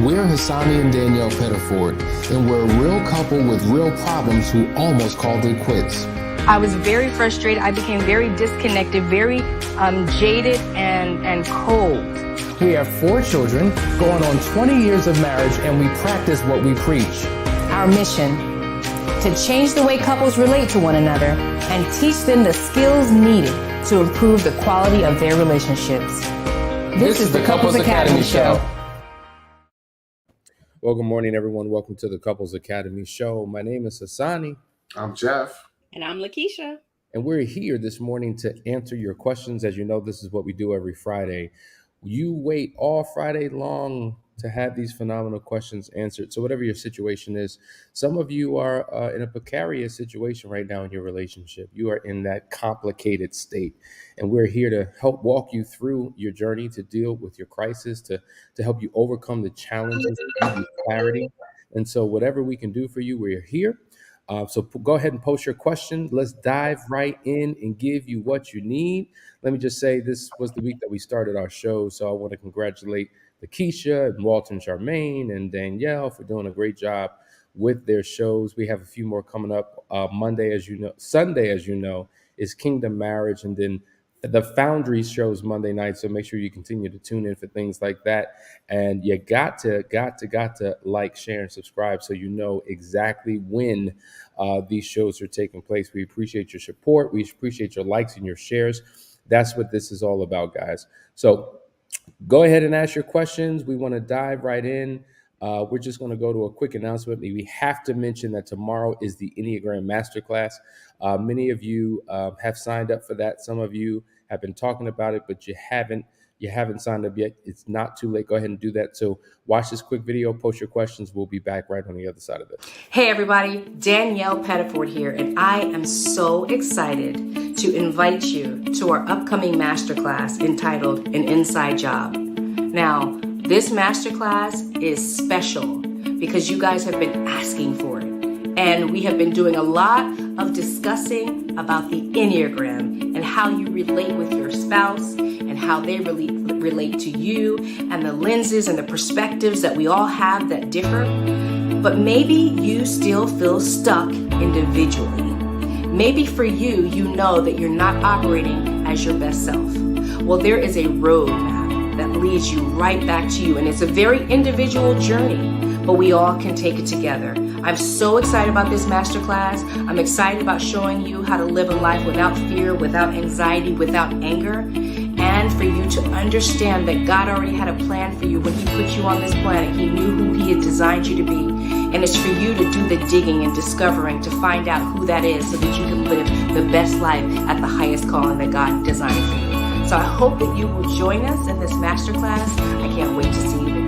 We're Hassani and Danielle Pettiford, and we're a real couple with real problems who almost called it quits. I was very frustrated. I became very disconnected, very jaded and cold. We have 4 children, going on 20 years of marriage, and we practice what we preach. Our mission, to change the way couples relate to one another and teach them the skills needed to improve the quality of their relationships. This is the Couples Academy Show. Well, good morning, everyone. Welcome to the Couples Academy Show. My name is Hassani. I'm Jeff. And I'm Lakeisha. And we're here this morning to answer your questions. As you know, this is what we do every Friday. You wait all Friday long to have these phenomenal questions answered. So whatever your situation is, some of you are in a precarious situation right now in your relationship. You are in that complicated state. And we're here to help walk you through your journey, to deal with your crisis, to help you overcome the challenges, to give you clarity. And so whatever we can do for you, we're here. So go ahead and post your question. Let's dive right in and give you what you need. Let me just say this was the week that we started our show. So I want to congratulate Lakeisha and Walton Charmaine and Danielle for doing a great job with their shows. We have a few more coming up. Monday, as you know, Sunday, as you know, is Kingdom Marriage. And then the FOUNDRY shows Monday night. So make sure you continue to tune in for things like that. And you got to like, share, and subscribe so you know exactly when these shows are taking place. We appreciate your support. We appreciate your likes and your shares. That's what this is all about, guys. So go ahead and ask your questions. We want to dive right in. We're just going to go to a quick announcement. We have to mention that tomorrow is the Enneagram Masterclass. Many of you have signed up for that. Some of you have been talking about it, but you haven't signed up yet. It's not too late. Go ahead and do that. So watch this quick video, post your questions. We'll be back right on the other side of this. Hey everybody, Danielle Pettiford here, and I am so excited to invite you to our upcoming masterclass entitled An Inside Job. Now, this masterclass is special because you guys have been asking for it. And we have been doing a lot of discussing about the Enneagram and how you relate with your spouse and how they relate to you and the lenses and the perspectives that we all have that differ. But maybe you still feel stuck individually. Maybe for you, you know that you're not operating as your best self. Well, there is a roadmap that leads you right back to you. And it's a very individual journey, but we all can take it together. I'm so excited about this masterclass. I'm excited about showing you how to live a life without fear, without anxiety, without anger, and for you to understand that God already had a plan for you when He put you on this planet. He knew who He had designed you to be. And it's for you to do the digging and discovering to find out who that is so that you can live the best life at the highest calling that God designed for you. So I hope that you will join us in this masterclass. I can't wait to see you there.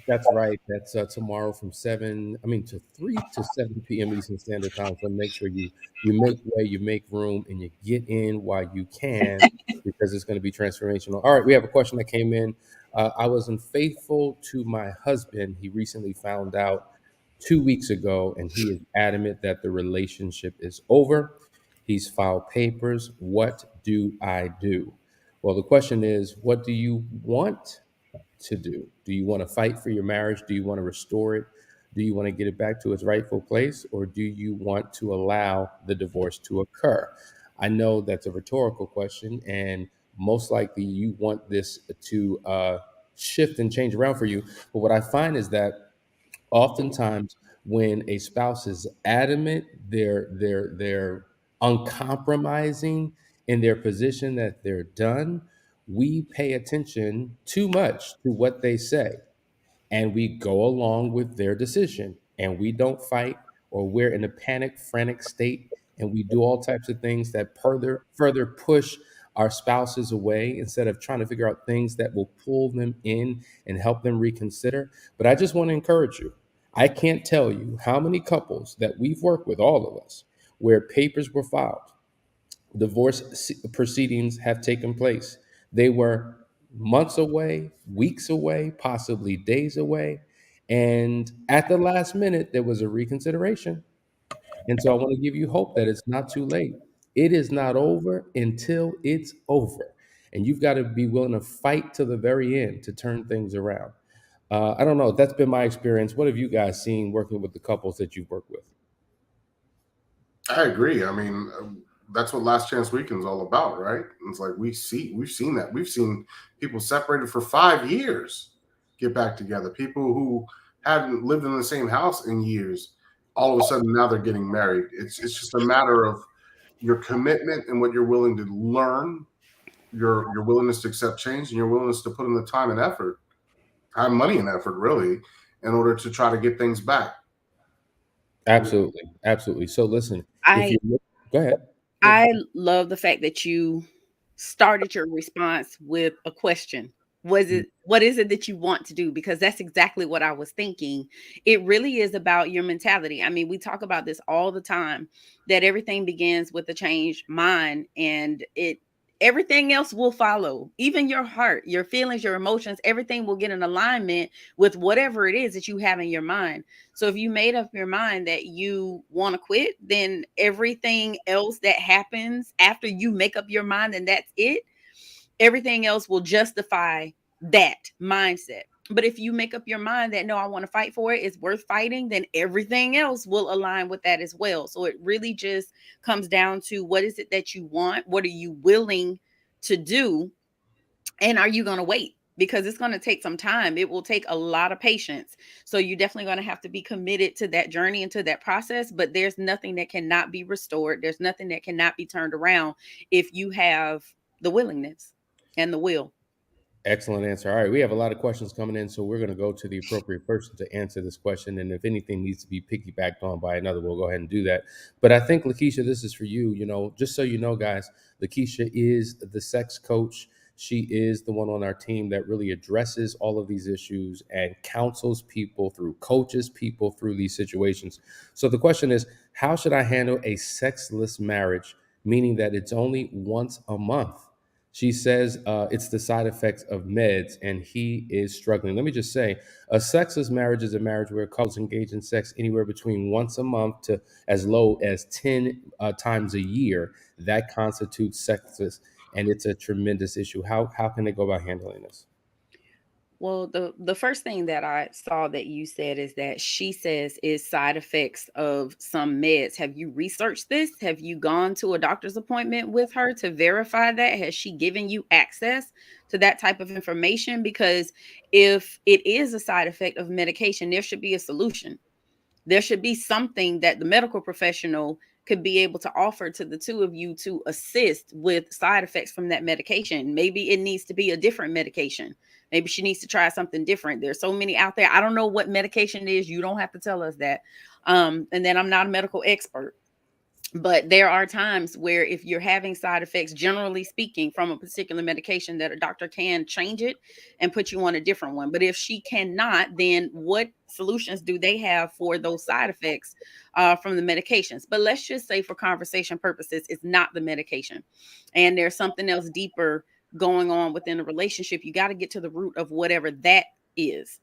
That's right. That's tomorrow from 3 to 7 p.m. Eastern Standard Time. So make sure you make way, you make room, and you get in while you can because it's going to be transformational. All right, we have a question that came in. I was unfaithful to my husband. He recently found out 2 weeks ago, and he is adamant that the relationship is over. He's filed papers. What do I do? Well, the question is, what do you want to do? Do you want to fight for your marriage? Do you want to restore it? Do you want to get it back to its rightful place? Or do you want to allow the divorce to occur? I know that's a rhetorical question, and most likely you want this to shift and change around for you. But what I find is that oftentimes when a spouse is adamant, they're uncompromising in their position that they're done, we pay attention too much to what they say and we go along with their decision and we don't fight, or we're in a panic, frantic state and we do all types of things that further push our spouses away instead of trying to figure out things that will pull them in and help them reconsider. But I just want to encourage you. I can't tell you how many couples that we've worked with, all of us, where papers were filed, divorce proceedings have taken place. They were months away, weeks away, possibly days away, And at the last minute, there was a reconsideration. And so I want to give you hope that it's not too late. It is not over until it's over. And you've got to be willing to fight to the very end to turn things around. I don't know. That's been my experience. What have you guys seen working with the couples that you've worked with? I agree. I mean, that's what Last Chance Weekend's all about, right? It's like we've seen that. We've seen people separated for 5 years get back together. People who hadn't lived in the same house in years, all of a sudden now they're getting married. It's just a matter of your commitment and what you're willing to learn, your willingness to accept change, and your willingness to put in the time and effort, time, money, and effort, really, in order to try to get things back. Absolutely. Absolutely. So listen, if I you go ahead. I love the fact that you started your response with a question. What is it that you want to do? Because that's exactly what I was thinking. It really is about your mentality. I mean, we talk about this all the time, that everything begins with a changed mind, and everything else will follow. Even your heart, your feelings, your emotions, everything will get in alignment with whatever it is that you have in your mind. So if you made up your mind that you want to quit, then everything else that happens after you make up your mind, and that's it, everything else will justify that mindset. But if you make up your mind that no, I want to fight for it, it's worth fighting, then everything else will align with that as well. So it really just comes down to, what is it that you want? What are you willing to do? And are you going to wait? Because it's going to take some time. It will take a lot of patience. So you're definitely going to have to be committed to that journey and to that process. But there's nothing that cannot be restored. There's nothing that cannot be turned around if you have the willingness and the will. Excellent answer. All right, we have a lot of questions coming in, so we're going to go to the appropriate person to answer this question. And if anything needs to be piggybacked on by another, we'll go ahead and do that. But I think, Lakeisha, this is for you. You know, just so you know, guys, Lakeisha is the sex coach. She is the one on our team that really addresses all of these issues and counsels people through, coaches people through these situations. So the question is, how should I handle a sexless marriage, meaning that it's only once a month? She says it's the side effects of meds, and he is struggling. Let me just say, a sexless marriage is a marriage where couples engage in sex anywhere between once a month to as low as 10 times a year. That constitutes sexless, and it's a tremendous issue. How can they go about handling this? Well, the first thing that I saw that you said is that she says is side effects of some meds. Have you researched this? Have you gone to a doctor's appointment with her to verify that? Has she given you access to that type of information? Because if it is a side effect of medication, there should be a solution. There should be something that the medical professional could be able to offer to the two of you to assist with side effects from that medication. Maybe it needs to be a different medication. Maybe she needs to try something different. There's so many out there. I don't know what medication it is. You don't have to tell us that. And then I'm not a medical expert. But there are times where if you're having side effects, generally speaking, from a particular medication, that a doctor can change it and put you on a different one. But if she cannot, then what solutions do they have for those side effects from the medications? But let's just say, for conversation purposes, it's not the medication, and there's something else deeper going on within the relationship. You got to get to the root of whatever that is.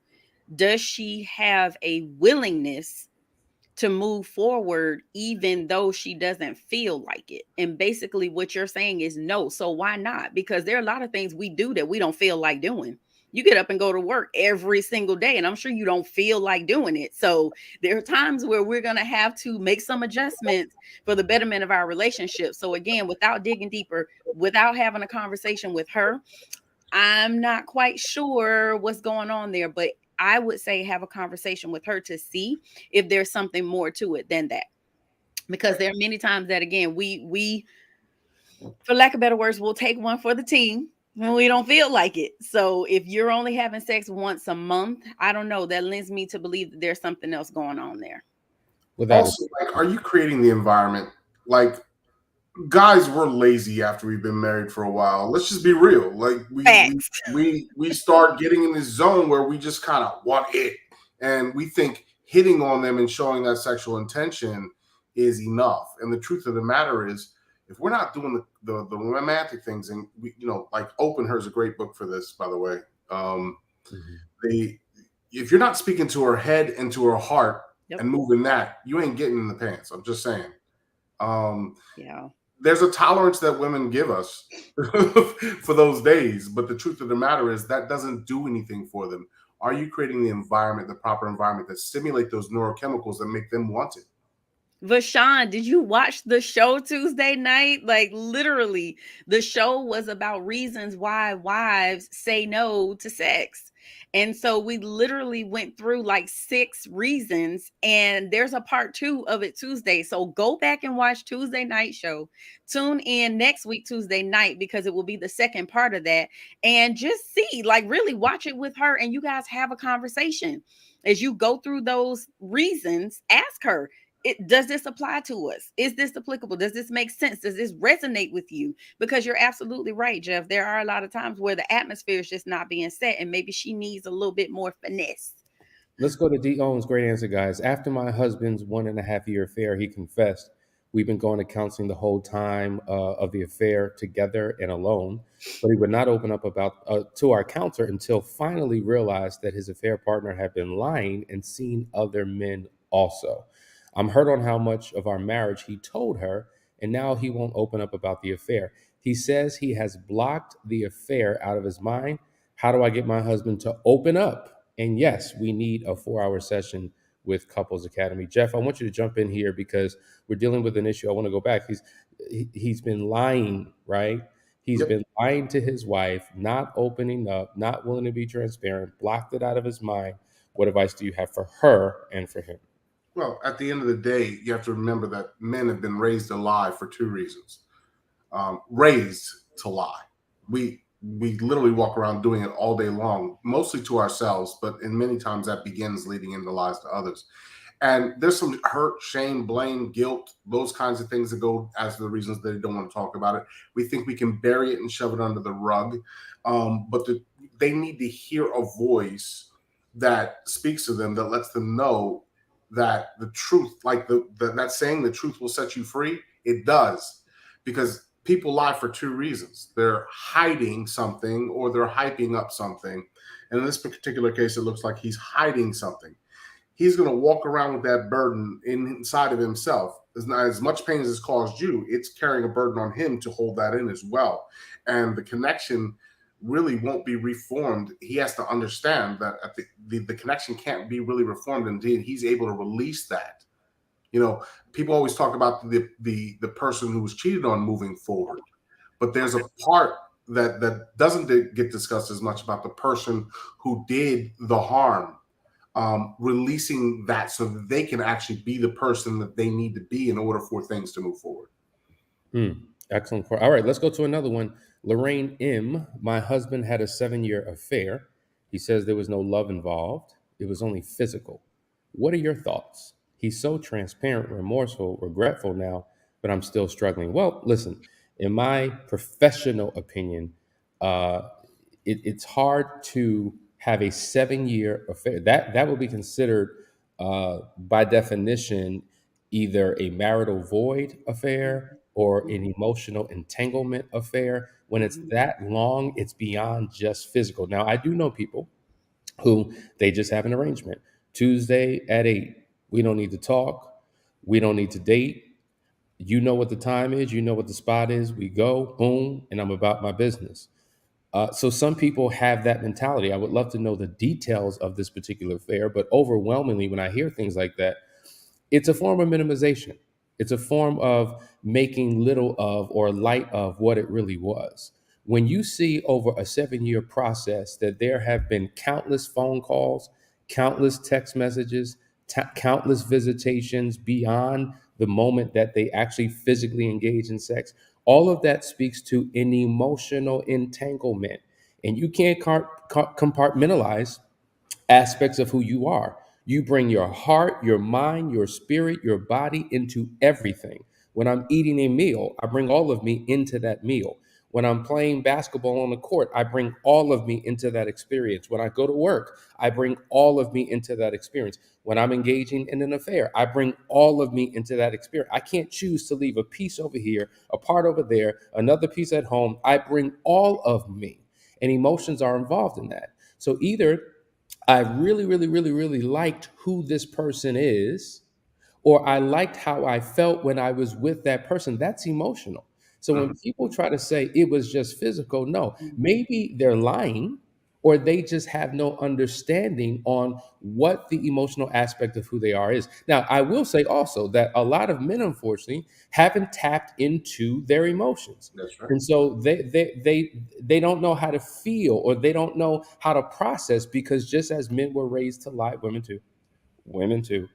Does she have a willingness to move forward, even though she doesn't feel like it? And basically what you're saying is no. So why not? Because there are a lot of things we do that we don't feel like doing. You get up and go to work every single day, and I'm sure you don't feel like doing it. So there are times where we're going to have to make some adjustments for the betterment of our relationship. So again, without digging deeper, without having a conversation with her, I'm not quite sure what's going on there, but I would say have a conversation with her to see if there's something more to it than that. Because there are many times that, again, we for lack of better words, we'll take one for the team when we don't feel like it. So if you're only having sex once a month, I don't know, that lends me to believe that there's something else going on there. Without Also, like, are you creating the environment? Like, guys, we're lazy after we've been married for a while. Let's just be real. Like, Facts. we start getting in this zone where we just kind of want it, and we think hitting on them and showing that sexual intention is enough. And the truth of the matter is, if we're not doing the romantic things, and we, like Open Her is a great book for this, by the way. Mhm. They if you're not speaking to her head and to her heart Yep. and moving that, you ain't getting in the pants. I'm just saying. Yeah. There's a tolerance that women give us for those days, but the truth of the matter is that doesn't do anything for them. Are you creating the environment, the proper environment that stimulate those neurochemicals that make them want it? Vashawn, did you watch the show Tuesday night? Like literally, the show was about reasons why wives say no to sex. And so we literally went through like 6 reasons, and there's a part 2 of it Tuesday. So go back and watch Tuesday night show. Tune in next week Tuesday night because it will be the second part of that, and just see, like really watch it with her and you guys have a conversation. As you go through those reasons, ask her, does this apply to us? Is this applicable? Does this make sense? Does this resonate with you? Because you're absolutely right, Jeff. There are a lot of times where the atmosphere is just not being set, and maybe she needs a little bit more finesse. Let's go to D. Owens' great answer, guys. After my husband's 1.5-year affair, he confessed. We've been going to counseling the whole time of the affair together and alone, but he would not open up about to our counselor until finally realized that his affair partner had been lying and seen other men also. I'm hurt on how much of our marriage he told her, and now he won't open up about the affair. He says he has blocked the affair out of his mind. How do I get my husband to open up? And yes, we need a 4-hour session with Couples Academy. Jeff, I want you to jump in here because we're dealing with an issue. I want to go back. He's been lying, right? He's Yep. been lying to his wife, not opening up, not willing to be transparent, blocked it out of his mind. What advice do you have for her and for him? Well, at the end of the day, you have to remember that men have been raised to lie for 2 reasons. Raised to lie. We literally walk around doing it all day long, mostly to ourselves, but in many times that begins leading into lies to others. And there's some hurt, shame, blame, guilt, those kinds of things that go as the reasons they don't want to talk about it. We think we can bury it and shove it under the rug. But they need to hear a voice that speaks to them, that lets them know that the truth, like that saying, the truth will set you free, it does. Because people lie for 2 reasons. They're hiding something or they're hyping up something. And in this particular case, it looks like he's hiding something. He's going to walk around with that burden inside of himself. It's not as much pain as it's caused you. It's carrying a burden on him to hold that in as well. And the connection really won't be reformed. He has to understand that the connection can't be really reformed until he's able to release that. You know, people always talk about the person who was cheated on moving forward, but there's a part that doesn't get discussed as much about the person who did the harm. Releasing that so that they can actually be the person that they need to be in order for things to move forward. Excellent. All right, let's go to another one. Lorraine M. My husband had a 7-year affair. He says there was no love involved. It was only physical. What are your thoughts? He's so transparent, remorseful, regretful now, but I'm still struggling. Well, listen, in my professional opinion, it's hard to have a 7-year affair. That would be considered, by definition, either a marital void affair or an emotional entanglement affair. When it's that long, it's beyond just physical. Now, I do know people who they just have an arrangement. Tuesday at 8, we don't need to talk. We don't need to date. You know what the time is. You know what the spot is. We go, boom, and I'm about my business. So some people have that mentality. I would love to know the details of this particular affair, but overwhelmingly, when I hear things like that, it's a form of minimization. It's a form of making little of or light of what it really was. When you see over a 7-year process that there have been countless phone calls, countless text messages, countless visitations beyond the moment that they actually physically engage in sex, all of that speaks to an emotional entanglement. And you can't compartmentalize aspects of who you are. You bring your heart, your mind, your spirit, your body into everything. When I'm eating a meal, I bring all of me into that meal. When I'm playing basketball on the court, I bring all of me into that experience. When I go to work, I bring all of me into that experience. When I'm engaging in an affair, I bring all of me into that experience. I can't choose to leave a piece over here, a part over there, another piece at home. I bring all of me, and emotions are involved in that. So either I really, really, really, really liked who this person is, or I liked how I felt when I was with that person. That's emotional. So when Mhm. people try to say it was just physical, no, maybe they're lying, or they just have no understanding on what the emotional aspect of who they are is. Now, I will say also that a lot of men, unfortunately, haven't tapped into their emotions. That's right. And so they don't know how to feel, or they don't know how to process, because just as men were raised to lie, women too.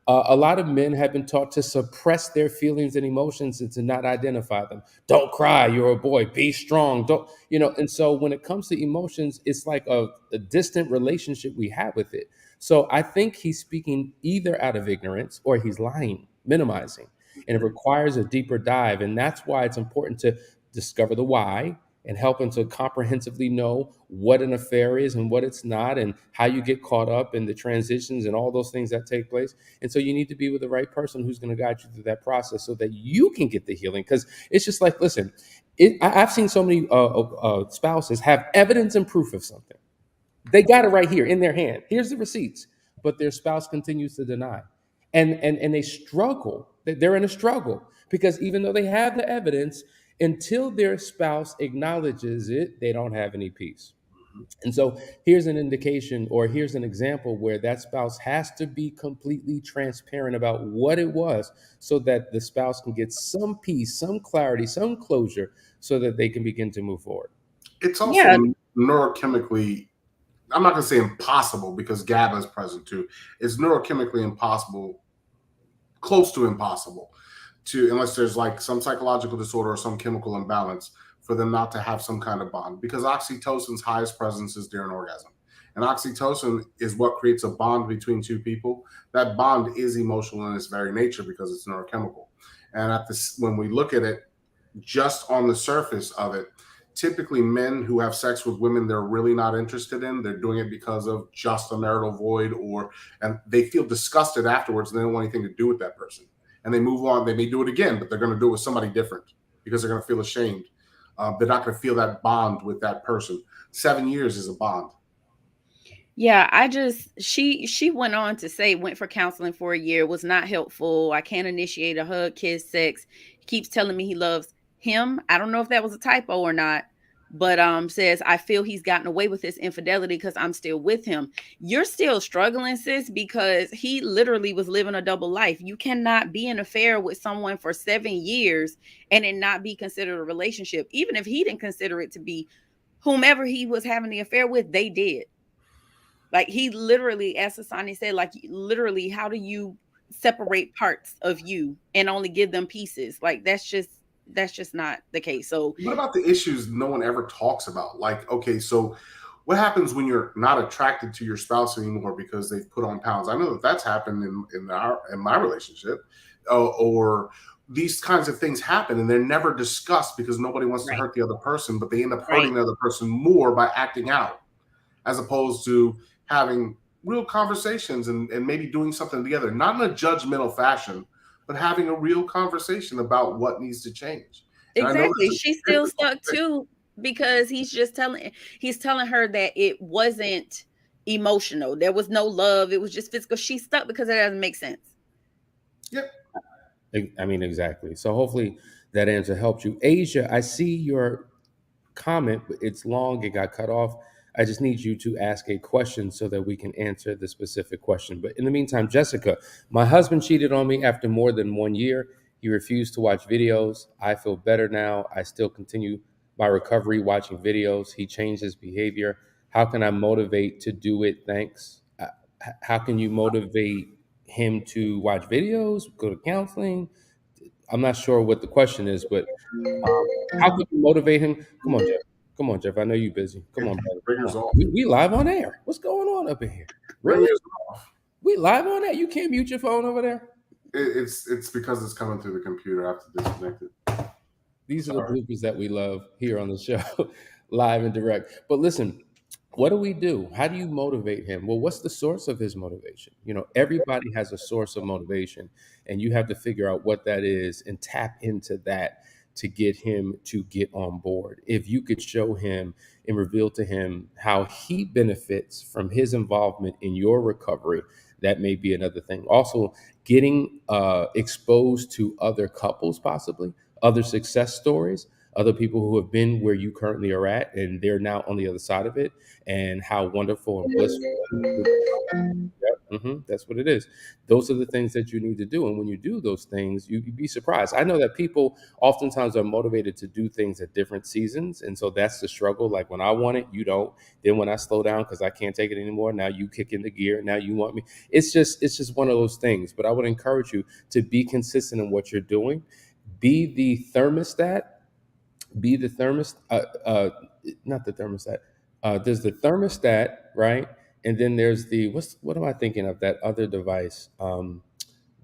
A lot of men have been taught to suppress their feelings and emotions and to not identify them. Don't cry, you're a boy. Be strong. Don't, And so when it comes to emotions, it's like a distant relationship we have with it. So I think he's speaking either out of ignorance or he's lying, minimizing. And it requires a deeper dive. And that's why it's important to discover the why and helping to comprehensively know what an affair is and what it's not, and how you get caught up in the transitions and all those things that take place. And so you need to be with the right person who's going to guide you through that process so that you can get the healing. Because it's just like, listen, I've seen so many spouses have evidence and proof of something. They got it right here in their hand. Here's the receipts, but their spouse continues to deny, and they struggle. They're in a struggle because even though they have the evidence, until their spouse acknowledges it, they don't have any peace. And so here's an indication, or here's an example where that spouse has to be completely transparent about what it was, so that the spouse can get some peace, some clarity, some closure, so that they can begin to move forward. It's also Yeah. neurochemically, I'm not going to say impossible because GABA is present too. It's neurochemically impossible, close to impossible, to, unless there's like some psychological disorder or some chemical imbalance, for them not to have some kind of bond, because oxytocin's highest presence is during orgasm. And oxytocin is what creates a bond between two people. That bond is emotional in its very nature because it's neurochemical. And at this, when we look at it just on the surface of it, typically men who have sex with women they're really not interested in, they're doing it because of just a marital void, or and they feel disgusted afterwards and they don't want anything to do with that person, and they move on. They may do it again, but they're going to do it with somebody different because they're going to feel ashamed. They're not going to feel that bond with that person. 7 years is a bond. Yeah, she went on to say went for counseling for a year, was not helpful. I can't initiate a hug, kiss, sex. He keeps telling me he loves him. I don't know if that was a typo or not, but says I feel he's gotten away with his infidelity because I'm still with him. You're still struggling, sis, because he literally was living a double life. You cannot be in an affair with someone for 7 years and it not be considered a relationship. Even if he didn't consider it to be, whomever he was having the affair with, they did. Like he literally, as Asani said, like literally, how do you separate parts of you and only give them pieces? Like that's just not the case. So What about the issues no one ever talks about? Like, okay, so what happens when you're not attracted to your spouse anymore because they've put on pounds? I know that that's happened in my relationship, or these kinds of things happen and they're never discussed because nobody wants to right, hurt the other person, but they end up right. hurting the other person more by acting out, as opposed to having real conversations and maybe doing something together, not in a judgmental fashion, but having a real conversation about what needs to change. And I know Exactly. this is She's still difficult. stuck too because he's telling her that it wasn't emotional. There was no love. It was just physical. She's stuck because it doesn't make sense. Yep. I mean, exactly. So hopefully that answer helped you. Asia, I see your comment, but it's long, it got cut off. I just need you to ask a question so that we can answer the specific question. But in the meantime, Jessica, my husband cheated on me after more than 1 year. He refused to watch videos. I feel better now. I still continue my recovery watching videos. He changed his behavior. How can I motivate to do it? Thanks. How can you motivate him to watch videos, go to counseling? I'm not sure what the question is, but how could you motivate him? Come on, Jeff. Come on, Jeff. I know you're busy. Come on, brother. Bring Come yours on. off. We live on air. What's going on up in here? Bring Really? yours off. We live on air? You can't mute your phone over there? It's because it's coming through the computer. I have to disconnect it. These are the Sorry. bloopers that we love here on the show, live and direct. But listen, what do we do? How do you motivate him? Well, what's the source of his motivation? Everybody has a source of motivation, and you have to figure out what that is and tap into that to get him to get on board. If you could show him and reveal to him how he benefits from his involvement in your recovery. That may be another thing. Also, getting exposed to other couples, possibly other success stories, other people who have been where you currently are at, and they're now on the other side of it, and how wonderful and blissful. Yep, that's what it is. Those are the things that you need to do. And when you do those things, you'd be surprised. I know that people oftentimes are motivated to do things at different seasons. And so that's the struggle. Like when I want it, you don't. Then when I slow down because I can't take it anymore, now you kick into gear. Now you want me. It's just one of those things. But I would encourage you to be consistent in what you're doing. Be the thermostat. Be the not the thermostat. There's the thermostat, right? And then there's the what am I thinking of? That other device,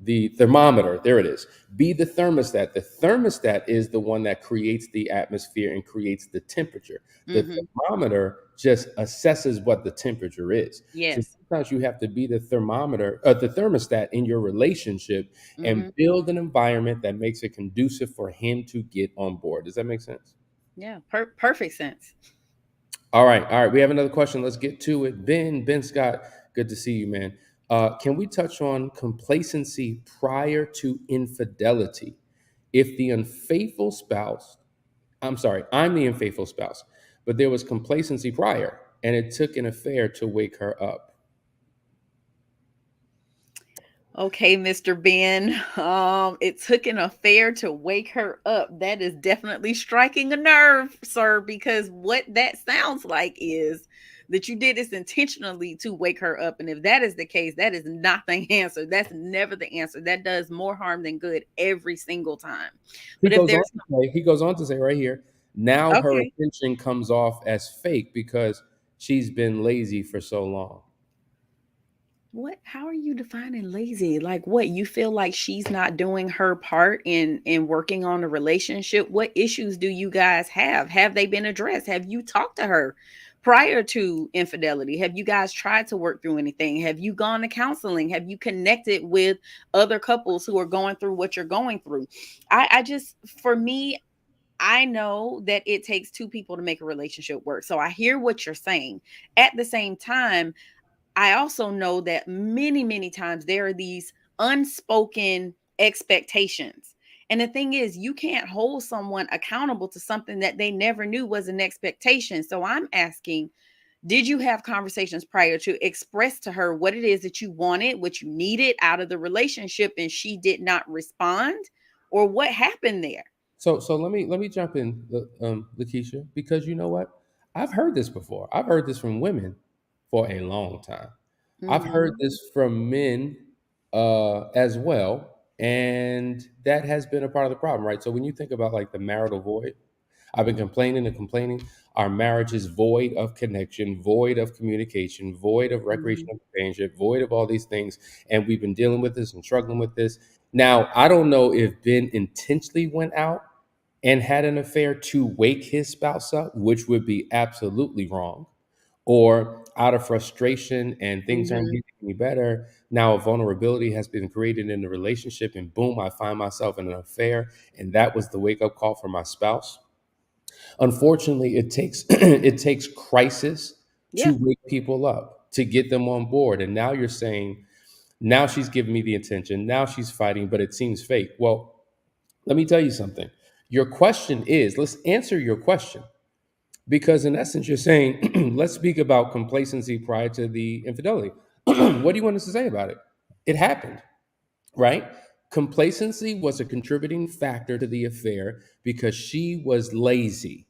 the thermometer. There it is. Be the thermostat. The thermostat is the one that creates the atmosphere and creates the temperature. The thermometer just assesses what the temperature is. Yes. So sometimes you have to be the thermometer, the thermostat in your relationship, and build an environment that makes it conducive for him to get on board. Does that make sense? Yeah, perfect sense. All right. We have another question. Let's get to it. Ben Scott, good to see you, man. Can we touch on complacency prior to infidelity? If the unfaithful spouse, I'm sorry, I'm the unfaithful spouse, but there was complacency prior, and it took an affair to wake her up. Okay, Mr. Ben. It took an affair to wake her up. That is definitely striking a nerve, sir, because what that sounds like is that you did this intentionally to wake her up. And if that is the case, that is not the answer. That's never the answer. That does more harm than good every single time. But if there's He goes on to say right here, now her okay, attention comes off as fake because she's been lazy for so long. what? How are you defining lazy? Like what? You feel like she's not doing her part in working on a relationship? What issues do you guys have? Have they been addressed? Have you talked to her prior to infidelity? Have you guys tried to work through anything? Have you gone to counseling? Have you connected with other couples who are going through what you're going through? I just, for me, I know that it takes two people to make a relationship work. So I hear what you're saying. At the same time, I also know that many, many times there are these unspoken expectations. And the thing is, you can't hold someone accountable to something that they never knew was an expectation. So I'm asking, did you have conversations prior to express to her what it is that you wanted, what you needed out of the relationship, and she did not respond? Or what happened there? So let me jump in, Lakeisha, because you know what? I've heard this before. I've heard this from women for a long time. I've heard this from men as well, and that has been a part of the problem, right? So when you think about like the marital void, I've been complaining and complaining. Our marriage is void of connection, void of communication, void of recreational companionship, void of all these things. And we've been dealing with this and struggling with this. Now, I don't know if Ben intentionally went out and had an affair to wake his spouse up, which would be absolutely wrong, or out of frustration and things aren't getting any better. Now, a vulnerability has been created in the relationship, and boom, I find myself in an affair. And that was the wake up call for my spouse. Unfortunately, it takes it takes crisis Yeah. to wake people up, to get them on board. And now you're saying, now she's giving me the attention, now she's fighting, but it seems fake. Well, let me tell you something. Your question is, let's answer your question. Because in essence, you're saying, let's speak about complacency prior to the infidelity. What do you want us to say about it? It happened, right? Complacency was a contributing factor to the affair because she was lazy.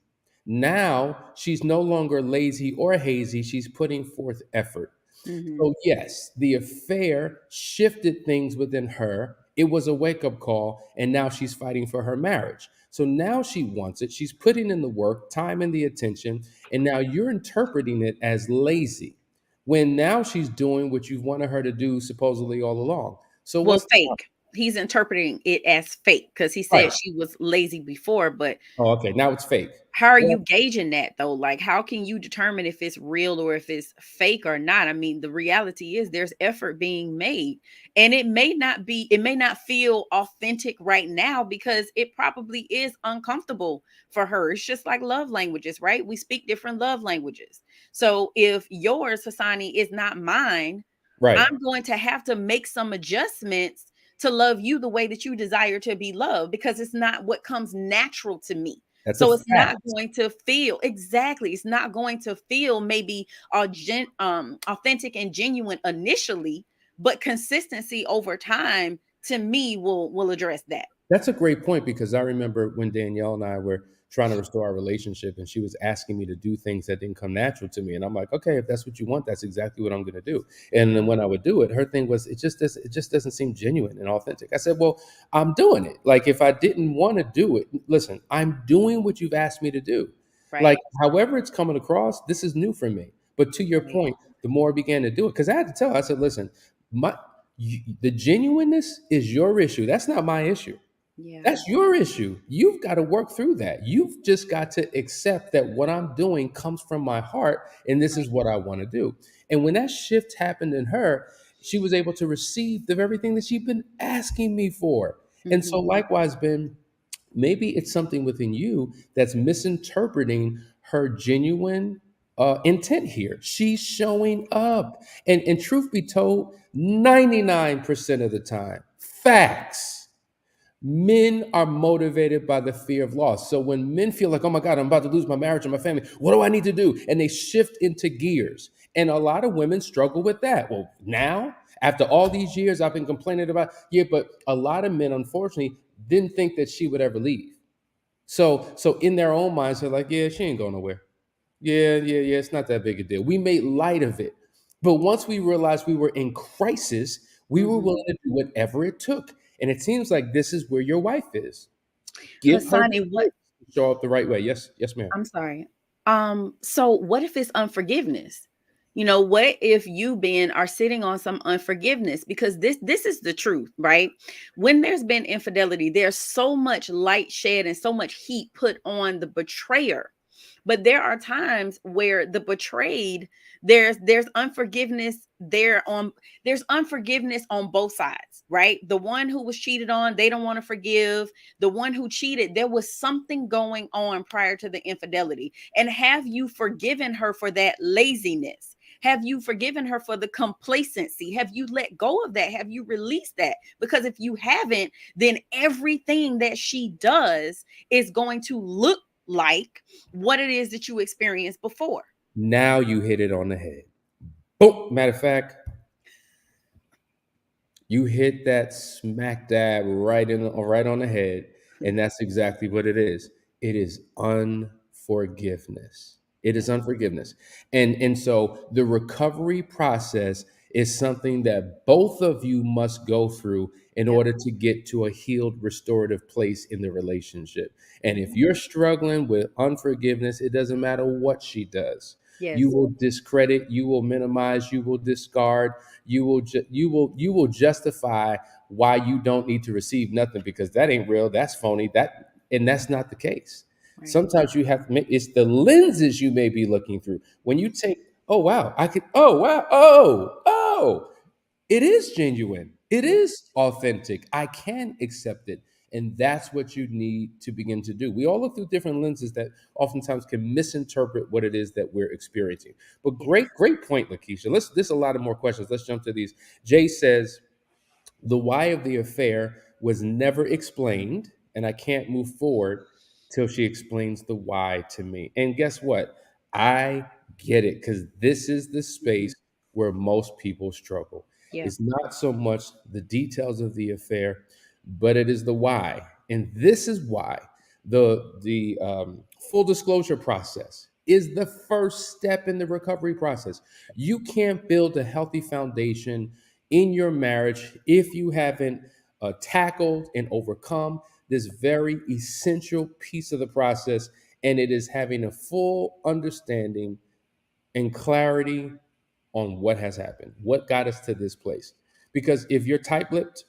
Now she's no longer lazy or hazy. She's putting forth effort. So, yes, the affair shifted things within her. It was a wake up call, and now she's fighting for her marriage. So now she wants it. She's putting in the work, time, and the attention. And now you're interpreting it as lazy when now she's doing what you've wanted her to do supposedly all along. So, Well, what's the problem? fake. he's interpreting it as fake because he Right. said she was lazy before, but Oh, okay. Now it's fake. how are Well, you gauging that though? Like, how can you determine if it's real or if it's fake or not? I mean, the reality is there's effort being made, and it may not feel authentic right now because it probably is uncomfortable for her. It's just like love languages, right? We speak different love languages. So if yours, Hassani, is not mine, right. I'm going to have to make some adjustments to love you the way that you desire to be loved because it's not what comes natural to me. That's a So it's not fact. going to feel exactly. It's not going to feel maybe authentic and genuine initially, but consistency over time to me will address that. That's a great point because I remember when Danielle and I were trying to restore our relationship and she was asking me to do things that didn't come natural to me. And I'm like, okay, if that's what you want, that's exactly what I'm going to do. And then when I would do it, her thing was, it just doesn't seem genuine and authentic. I said, well, I'm doing it. Like if I didn't want to do it, listen, I'm doing what you've asked me to do. Like, Right. however it's coming across, this is new for me. But to your Right. point, the more I began to do it, because I had to tell her, I said, listen, the genuineness is your issue. That's not my issue. Yeah. That's your issue. You've got to work through that. You've just got to accept that what I'm doing comes from my heart and this Right. is what I want to do. And when that shift happened in her, she was able to receive the very thing that she'd been asking me for. And so, Mhm. likewise, Ben, maybe it's something within you that's misinterpreting her genuine intent here. She's showing up. And truth be told, 99% of the time, facts. Men are motivated by the fear of loss. So when men feel like, oh my God, I'm about to lose my marriage and my family, what do I need to do? And they shift into gears. And a lot of women struggle with that. Well, now, after all these years, I've been complaining about, yeah, but a lot of men, unfortunately, didn't think that she would ever leave. So in their own minds, they're like, yeah, she ain't going nowhere. Yeah, it's not that big a deal. We made light of it. But once we realized we were in crisis, we were Mhm. willing to do whatever it took. And it seems like this is where your wife is. Give her the Hassani, what grace to show up the right way. Yes, ma'am. I'm sorry. So what if it's unforgiveness? You know, what if you, Ben, are sitting on some unforgiveness? Because this is the truth, right? When there's been infidelity, there's so much light shed and so much heat put on the betrayer. But there are times where the betrayed, there's unforgiveness there's unforgiveness on both sides, right? The one who was cheated on, they don't want to forgive. The one who cheated, there was something going on prior to the infidelity. And have you forgiven her for that laziness? Have you forgiven her for the complacency? Have you let go of that? Have you released that? Because if you haven't, then everything that she does is going to look like what it is that you experienced before. Now you hit it on the head. Boom. Matter of fact, you hit that smack dab right on the head, and that's exactly what it is. It is unforgiveness. It is unforgiveness. And so the recovery process is something that both of you must go through in Yep. order to get to a healed, restorative place in the relationship. And if you're struggling with unforgiveness, it doesn't matter what she does. You Yes. will discredit, you will minimize, you will discard, you will justify why you don't need to receive nothing because that ain't real, that's phony, that's not the case. Right. Sometimes you have to make it's the lenses you may be looking through. When you take, oh wow, I could, oh wow, oh, it is genuine. It Yeah. is authentic. I can accept it. And that's what you need to begin to do. We all look through different lenses that oftentimes can misinterpret what it is that we're experiencing. But Yeah. great point, Lakeisha. There's a lot of more questions. Let's jump to these. Jay says, the why of the affair was never explained, and I can't move forward till she explains the why to me. And guess what? I get it because this is the Mhm. space where most people struggle. Yeah. It's not so much the details of the affair, but it is the why. And this is why the full disclosure process is the first step in the recovery process. You can't build a healthy foundation in your marriage if you haven't tackled and overcome this very essential piece of the process, and it is having a full understanding and clarity on what has happened, what got us to this place. Because if you're tight lipped,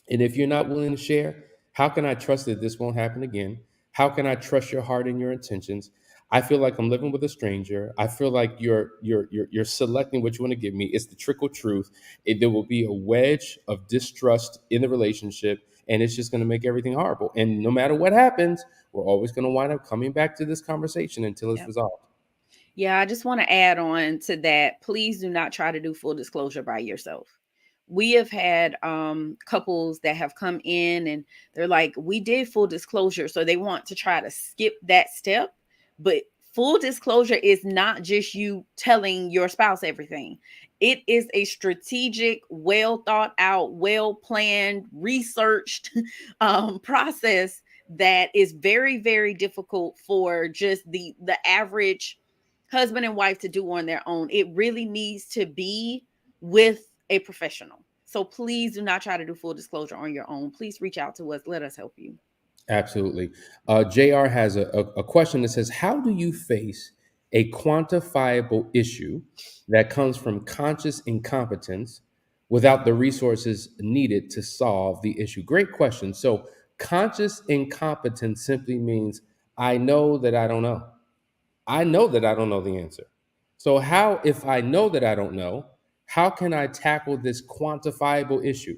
And if you're not willing to share, how can I trust that this won't happen again? How can I trust your heart and your intentions? I feel like I'm living with a stranger. I feel like you're selecting what you want to give me. It's the trickle truth. There will be a wedge of distrust in the relationship, and it's just going to make everything horrible. And no matter what happens, we're always going to wind up coming back to this conversation until it's Yep. resolved. Yeah, I just want to add on to that. Please do not try to do full disclosure by yourself. We have had couples that have come in and they're like, we did full disclosure. So they want to try to skip that step. But full disclosure is not just you telling your spouse everything. It is a strategic, well thought out, well planned, researched process that is very, very difficult for just the average husband and wife to do on their own. It really needs to be with a professional. So please do not try to do full disclosure on your own. Please reach out to us. Let us help you. Absolutely. JR has a question that says, how do you face a quantifiable issue that comes from conscious incompetence without the resources needed to solve the issue? Great question. So, conscious incompetence simply means I know that I don't know. I know that I don't know the answer. So, how, if I know that I don't know, how can I tackle this quantifiable issue?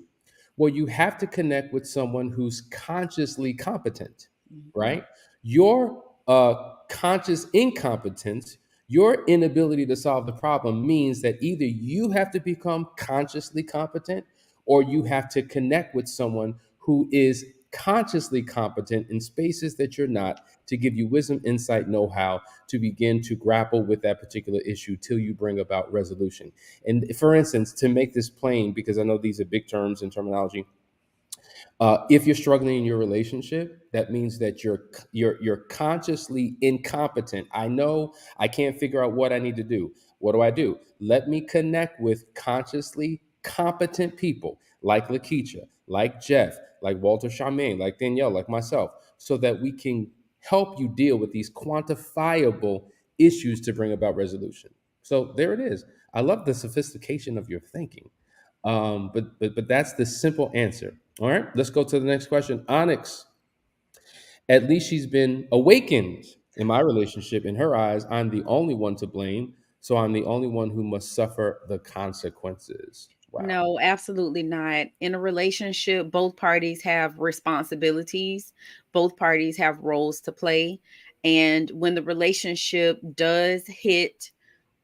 Well, you have to connect with someone who's consciously competent, Mhm. right? Your conscious incompetence, your inability to solve the problem means that either you have to become consciously competent or you have to connect with someone who is consciously competent in spaces that you're not to give you wisdom, insight, know how to begin to grapple with that particular issue till you bring about resolution. And for instance, to make this plain, because I know these are big terms and terminology, if you're struggling in your relationship, that means that you're consciously incompetent. I know I can't figure out what I need to do. What do I do? Let me connect with consciously competent people like Lakeisha, like Jeff, like Walter Charmaine, like Danielle, like myself, so that we can help you deal with these quantifiable issues to bring about resolution. So there it is. I love the sophistication of your thinking. But that's the simple answer. All right, let's go to the next question. Onyx, at least she's been awakened in my relationship. In her eyes, I'm the only one to blame, so I'm the only one who must suffer the consequences. Wow. No, absolutely not. In a relationship, both parties have responsibilities, both parties have roles to play. And when the relationship does hit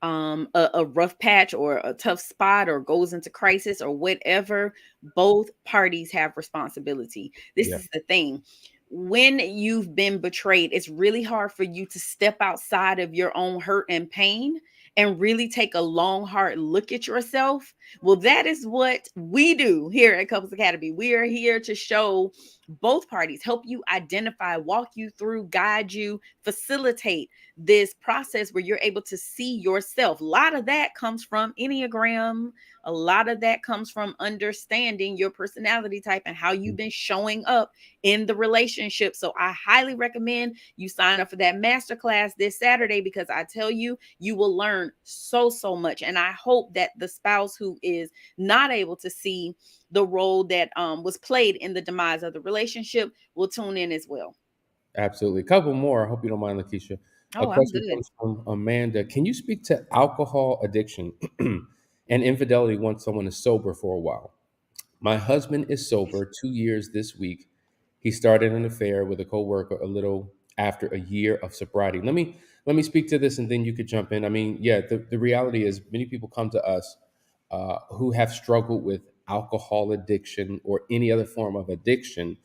a rough patch or a tough spot or goes into crisis or whatever, both parties have responsibility. This Yeah, is the thing. When you've been betrayed, it's really hard for you to step outside of your own hurt and pain and really take a long, hard look at yourself. Well, that is what we do here at Couples Academy. We are here to show both parties, help you identify, walk you through, guide you, facilitate this process where you're able to see yourself. A lot of that comes from Enneagram. A lot of that comes from understanding your personality type and how you've been showing up in the relationship. So I highly recommend you sign up for that masterclass this Saturday, because I tell you, you will learn so much. And I hope that the spouse who is not able to see the role that was played in the demise of the relationship will tune in as well. absolutely. A couple more. I hope you don't mind, Lakeisha. A Oh, I'm question good. comes from Amanda. Can you speak to alcohol addiction and infidelity once someone is sober for a while? My husband is sober 2 years this week. He started an affair with a coworker a little after a year of sobriety. Let me speak to this, and then you could jump in. I mean, yeah, the reality is many people come to us who have struggled with alcohol addiction or any other form of addiction,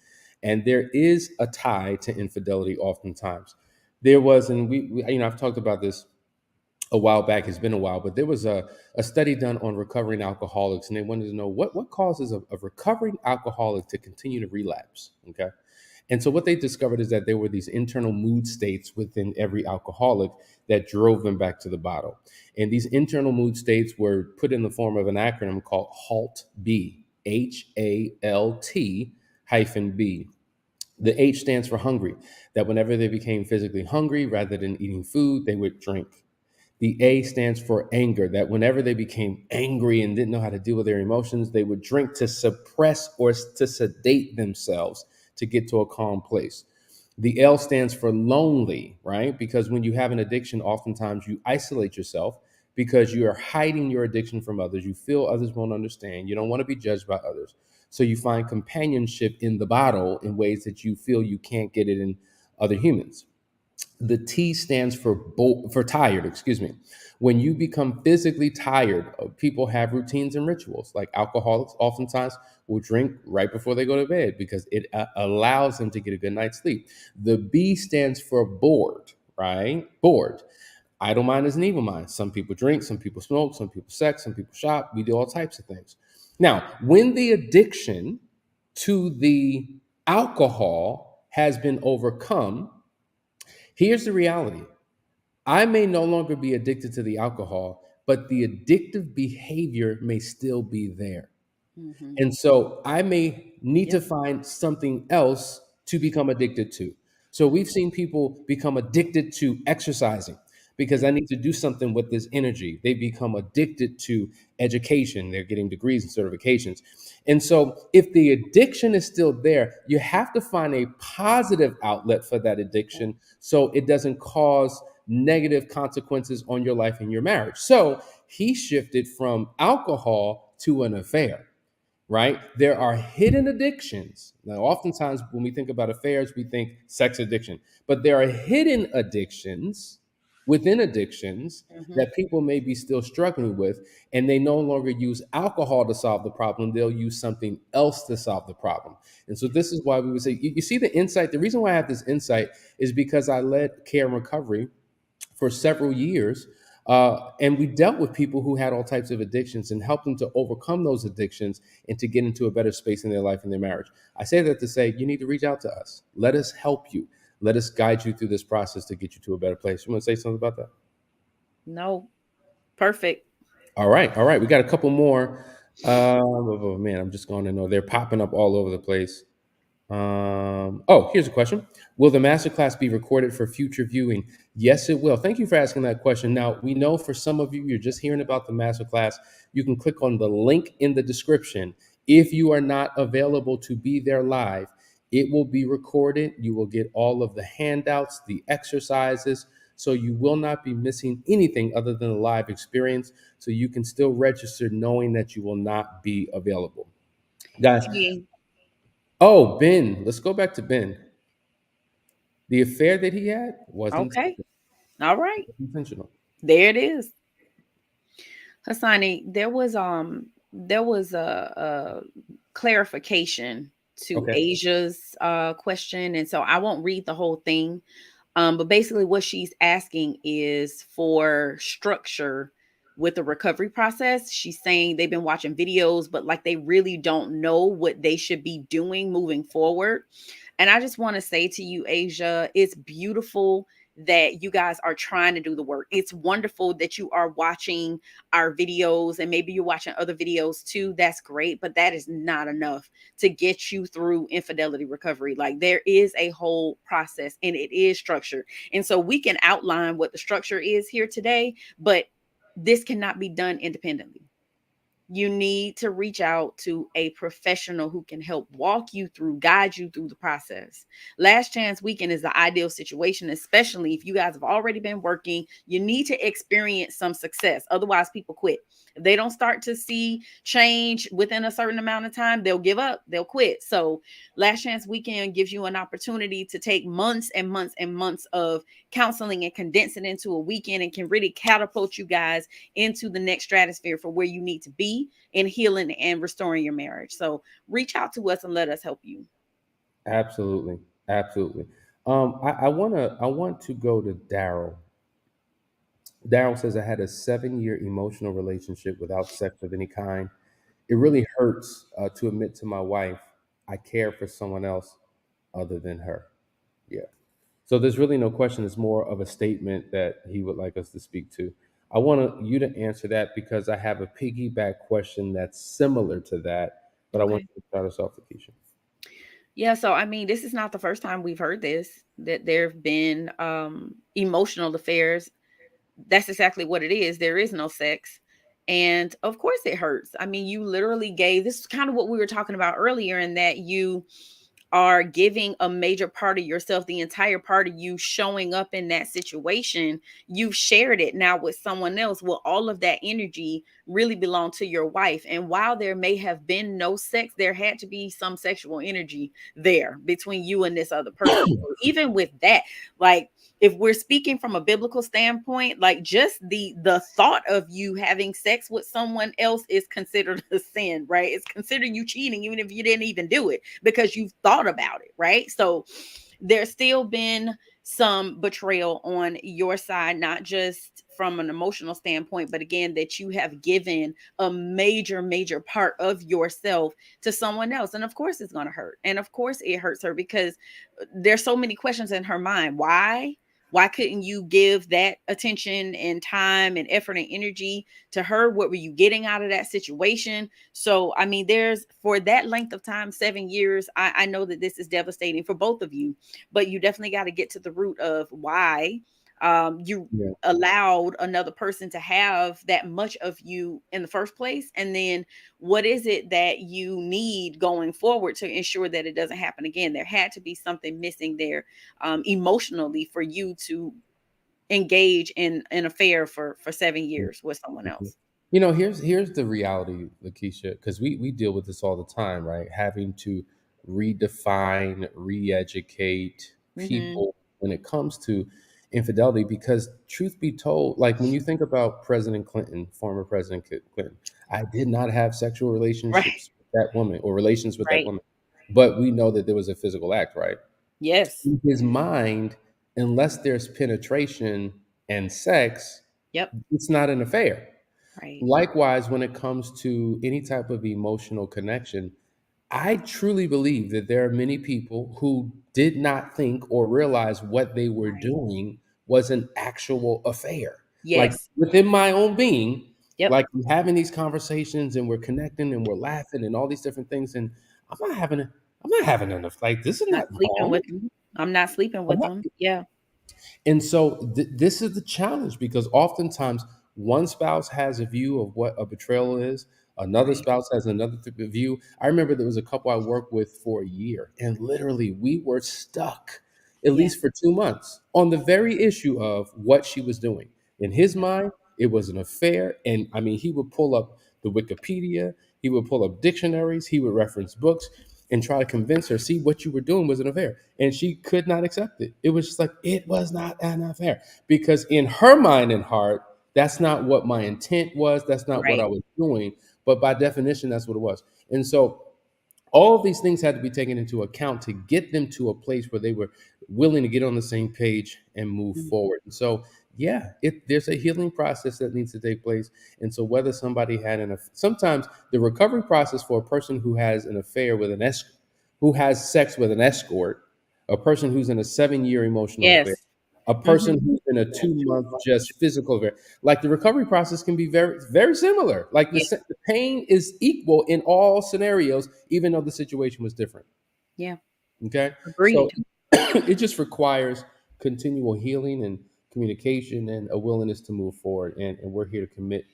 and there is a tie to infidelity. Oftentimes, there was, and I've talked about this a while back. It's been a while, but there was a study done on recovering alcoholics, and they wanted to know what causes a recovering alcoholic to continue to relapse. Okay. And so what they discovered is that there were these internal mood states within every alcoholic that drove them back to the bottle. And these internal mood states were put in the form of an acronym called HALT B, HALT hyphen B. The H stands for hungry, that whenever they became physically hungry, rather than eating food, they would drink. The A stands for anger, that whenever they became angry and didn't know how to deal with their emotions, they would drink to suppress or to sedate themselves to get to a calm place. The L stands for lonely, right? Because when you have an addiction, oftentimes you isolate yourself because you are hiding your addiction from others. You feel others won't understand. You don't want to be judged by others. So you find companionship in the bottle in ways that you feel you can't get it in other humans. The T stands for for tired, excuse me. When you become physically tired, people have routines and rituals. Like alcoholics oftentimes will drink right before they go to bed because it allows them to get a good night's sleep. The B stands for bored, right? Bored. Idle mind is an evil mind. Some people drink, some people smoke, some people sex, some people shop. We do all types of things. Now, when the addiction to the alcohol has been overcome, here's the reality. I may no longer be addicted to the alcohol, but the addictive behavior may still be there. Mm-hmm. And so I may need to Yep. find something else to become addicted to. So we've seen people become addicted to exercising because I need to do something with this energy. They become addicted to education. They're getting degrees and certifications. And so if the addiction is still there, you have to find a positive outlet for that addiction so it doesn't cause negative consequences on your life and your marriage. So he shifted from alcohol to an affair, right? There are hidden addictions. Now, oftentimes when we think about affairs, we think sex addiction, but there are hidden addictions within addictions Mm-hmm. that people may be still struggling with, and they no longer use alcohol to solve the problem. They'll use something else to solve the problem. And so this is why we would say, you see the insight. The reason why I have this insight is because I led care and recovery for several years. And we dealt with people who had all types of addictions and helped them to overcome those addictions and to get into a better space in their life and their marriage. I say that to say you need to reach out to us. Let us help you. Let us guide you through this process to get you to a better place. You want to say something about that? No, perfect. All right. All right. We got a couple more. Oh, man, I'm just going to know. They're popping up all over the place. Here's a question. Will the masterclass be recorded for future viewing? Yes, it will. Thank you for asking that question. Now, we know for some of you, you're just hearing about the masterclass. You can click on the link in the description. If you are not available to be there live, it will be recorded. You will get all of the handouts, the exercises, so you will not be missing anything other than a live experience. So you can still register knowing that you will not be available. Guys, Yeah. oh, Ben, let's go back to Ben. The affair that he had wasn't Okay. All right. intentional. There it is. Hassani, there was a clarification to Okay. Asia's question, and so I won't read the whole thing. But basically, what she's asking is for structure with the recovery process. She's saying they've been watching videos, but like they really don't know what they should be doing moving forward. And I just want to say to you, Asia, it's beautiful that you guys are trying to do the work. It's wonderful that you are watching our videos and maybe you're watching other videos too. That's great, but that is not enough to get you through infidelity recovery. Like there is a whole process and it is structured. And so we can outline what the structure is here today, but this cannot be done independently. You need to reach out to a professional who can help walk you through, guide you through the process. Last Chance Weekend is the ideal situation, especially if you guys have already been working. You need to experience some success. Otherwise, people quit. If they don't start to see change within a certain amount of time, they'll give up, they'll quit. So, Last Chance Weekend gives you an opportunity to take months and months and months of counseling and condense it into a weekend and can really catapult you guys into the next stratosphere for where you need to be in healing and restoring your marriage. So reach out to us and let us help you. Absolutely. Absolutely. I want to go to Daryl. Daryl says I had a 7-year emotional relationship without sex of any kind. It really hurts to admit to my wife I care for someone else other than her. Yeah. So there's really no question. It's more of a statement that he would like us to speak to. I want you to answer that because I have a piggyback question that's similar to that, but I want Okay. you to start us off, Lakeisha. Yeah, so I mean, this is not the first time we've heard this, that there have been emotional affairs that's exactly what it is. There is no sex. And of course it hurts. I mean, you literally gave, this is kind of what we were talking about earlier, in that you are giving a major part of yourself, the entire part of you showing up in that situation. You've shared it now with someone else. Well, all of that energy really belonged to your wife. And while there may have been no sex, there had to be some sexual energy there between you and this other person. So even with that, like, if we're speaking from a biblical standpoint, like, just the thought of you having sex with someone else is considered a sin, right? It's considered you cheating, even if you didn't even do it, because you've thought about it, right? So there's still been some betrayal on your side, not just from an emotional standpoint, but again, that you have given a major part of yourself to someone else. And of course it's going to hurt. And of course it hurts her, because there's so many questions in her mind. Why couldn't you give that attention and time and effort and energy to her? What were you getting out of that situation? So, I mean, there's, for that length of time, 7 years, I know that this is devastating for both of you, but you definitely got to get to the root of why you Yeah. allowed another person to have that much of you in the first place. And then what is it that you need going forward to ensure that it doesn't happen again? There had to be something missing there emotionally for you to engage in an affair for 7 years with someone Mhm. else. Here's the reality, Lakeisha, because we deal with this all the time, right? Having to redefine, re-educate Hmm. people when it comes to infidelity. Because truth be told, like when you think about President Clinton, former President Clinton, I did not have sexual Right. relationships with that woman or relations with that Right. woman, but we know that there was a physical act, right? Yes. In his mind, unless there's penetration and sex, Yep. it's not an affair. Right. Likewise, when it comes to any type of emotional connection, I truly believe that there are many people who did not think or realize what they were Right. doing was an actual affair. Like Yes. within my own being, Yep. like we're having these conversations and we're connecting and we're laughing and all these different things, and I'm not having enough. Like this is Not not sleeping with normal. them. I'm not sleeping I'm with not. them. Yeah. And so this is the challenge because oftentimes one spouse has a view of what a betrayal is, another Right. spouse has another view. I remember there was a couple I worked with for a year, and literally we were stuck, at Yeah. least for 2 months, on the very issue of what she was doing. In his Yep. mind, it was an affair. And I mean, he would pull up the Wikipedia, he would pull up dictionaries, he would reference books and try to convince her, see, what you were doing was an affair. And she could not accept it. It was just like, it was not an affair. Because in her mind and heart, that's not what my intent was. That's not what I Right. was doing. But by definition, that's what it was. And so all of these things had to be taken into account to get them to a place where they were willing to get on the same page and move Mhm. forward. And so, yeah, there's a healing process that needs to take place. And so, whether somebody had sometimes the recovery process for a person who has an affair with who has sex with an escort, a person who's in a 7 year emotional affair, Yes. a person Hmm. who's in a 2 month just physical affair, like the recovery process can be very similar. Like Yeah. the pain is equal in all scenarios, even though the situation was different. Yeah. Okay, so Agreed. it just requires continual healing and communication and a willingness to move forward, and we're here to commit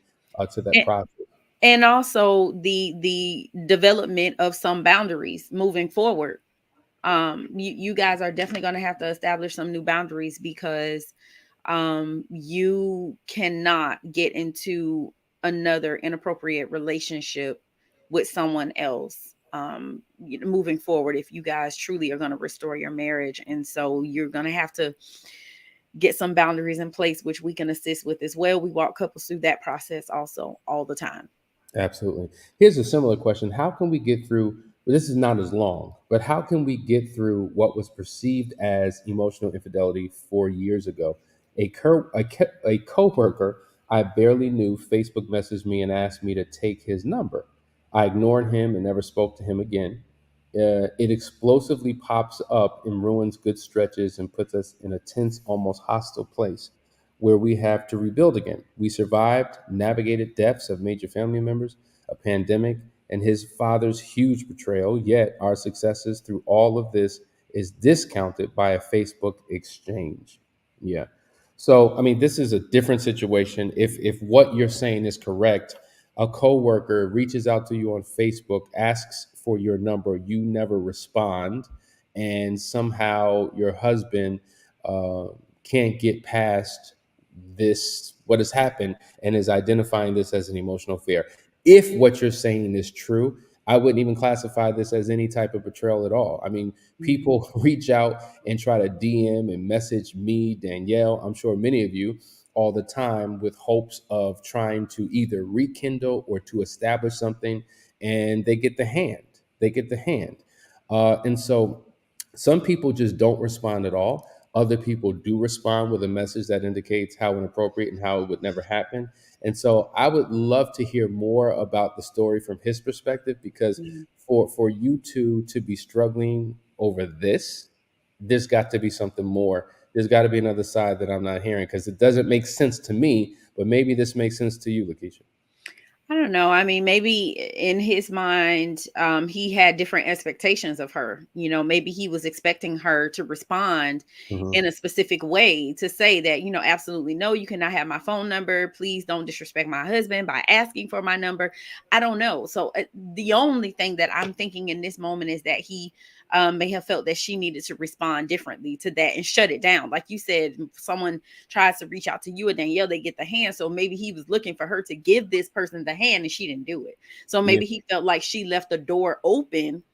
to that And, process. and also the development of some boundaries moving forward. You guys are definitely going to have to establish some new boundaries, because you cannot get into another inappropriate relationship with someone else moving forward, if you guys truly are going to restore your marriage. And so you're going to have to get some boundaries in place, which we can assist with as well. We walk couples through that process also all the time. Absolutely. Here's a similar question. How can we get through, this is not as long, but how can we get through what was perceived as emotional infidelity 4 years ago? A coworker I barely knew Facebook messaged me and asked me to take his number. I ignored him and never spoke to him again. It explosively pops up and ruins good stretches and puts us in a tense, almost hostile place where we have to rebuild again. We survived, navigated deaths of major family members, a pandemic, and his father's huge betrayal, yet our successes through all of this is discounted by a Facebook exchange. Yeah. So, I mean, this is a different situation. If what you're saying is correct, a coworker reaches out to you on Facebook, asks for your number, you never respond, and somehow your husband uh, can't get past this, what has happened, and is identifying this as an emotional affair. If what you're saying is true, I wouldn't even classify this as any type of betrayal at all. I mean, Mhm. people reach out and try to DM and message me, Danielle, I'm sure many of you, all the time with hopes of trying to either rekindle or to establish something, and they get the hand. They get the hand. And so some people just don't respond at all. Other people do respond with a message that indicates how inappropriate and how it would never happen. And so I would love to hear more about the story from his perspective, because Mhm. for you two to be struggling over this, there's got to be something more. There's got to be another side that I'm not hearing, because it doesn't make sense to me, but maybe this makes sense to you, Lakeisha. I don't know. I mean, maybe in his mind, he had different expectations of her. You know, maybe he was expecting her to respond Hmm. in a specific way to say that, absolutely no, you cannot have my phone number. Please don't disrespect my husband by asking for my number. I don't know. So the only thing that I'm thinking in this moment is that he may have felt that she needed to respond differently to that and shut it down. Like you said, someone tries to reach out to you and Danielle, they get the hand. So maybe he was looking for her to give this person the hand and she didn't do it. So Yeah. maybe he felt like she left the door open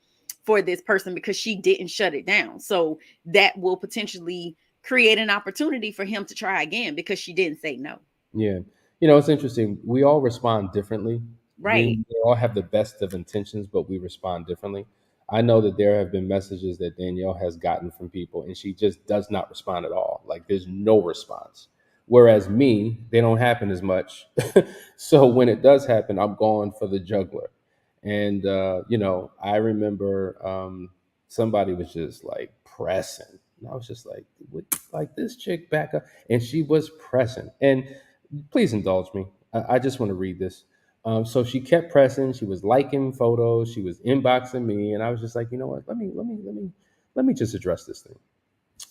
for this person because she didn't shut it down. So that will potentially create an opportunity for him to try again because she didn't say no. Yeah. It's interesting. We all respond differently. We, Right. we all have the best of intentions, but we respond differently. I know that there have been messages that Danielle has gotten from people, and she just does not respond at all. Like, there's no response. Whereas me, they don't happen as much. So when it does happen, I'm going for the juggler. And, I remember somebody was just like pressing. And I was just like, what, like this chick back up. And she was pressing. And please indulge me. I just want to read this. So she kept pressing. She was liking photos. She was inboxing me, and I was just like, you know what? Let me just address this thing.